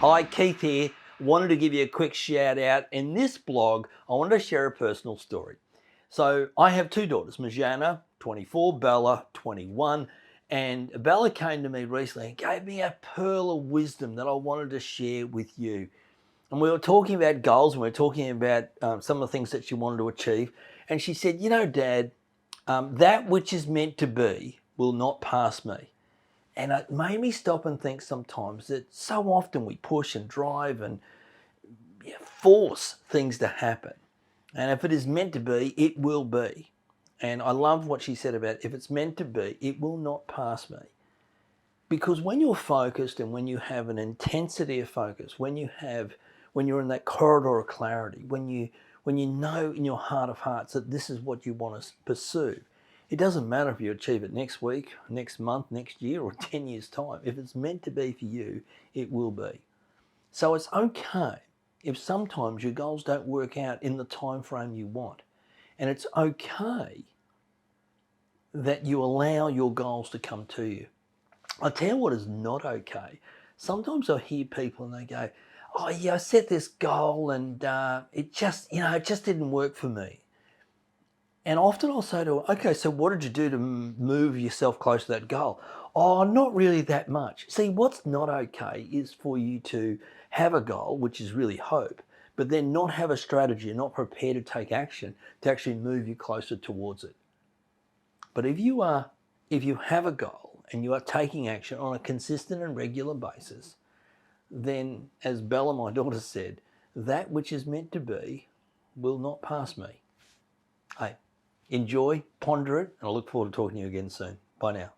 Hi, Keith here. Wanted to give you a quick shout out. In this blog, I wanted to share a personal story. So I have two daughters, Majana, 24, Bella, 21. And Bella came to me recently and gave me a pearl of wisdom that I wanted to share with you. And we were talking about goals and we were talking about some of the things that she wanted to achieve. And she said, you know, Dad, that which is meant to be will not pass me. And it made me stop and think sometimes that so often we push and drive and force things to happen. And if it is meant to be, it will be. And I love what she said about if it's meant to be, it will not pass me. Because when you're focused and when you have an intensity of focus, when you're in that corridor of clarity, when you know in your heart of hearts that this is what you want to pursue, it doesn't matter if you achieve it next week, next month, next year, or 10 years' time. If it's meant to be for you, it will be. So it's okay if sometimes your goals don't work out in the time frame you want. And it's okay that you allow your goals to come to you. I'll tell you what is not okay. Sometimes I hear people and they go, oh yeah, I set this goal and it just didn't work for me. And often I'll say to them, okay, so what did you do to move yourself close to that goal? Oh, not really that much. See, what's not okay is for you to have a goal, which is really hope, but then not have a strategy and not prepare to take action to actually move you closer towards it. But if you have a goal and you are taking action on a consistent and regular basis, then as Bella, my daughter, said, that which is meant to be will not pass me. Hey, enjoy, ponder it, and I look forward to talking to you again soon. Bye now.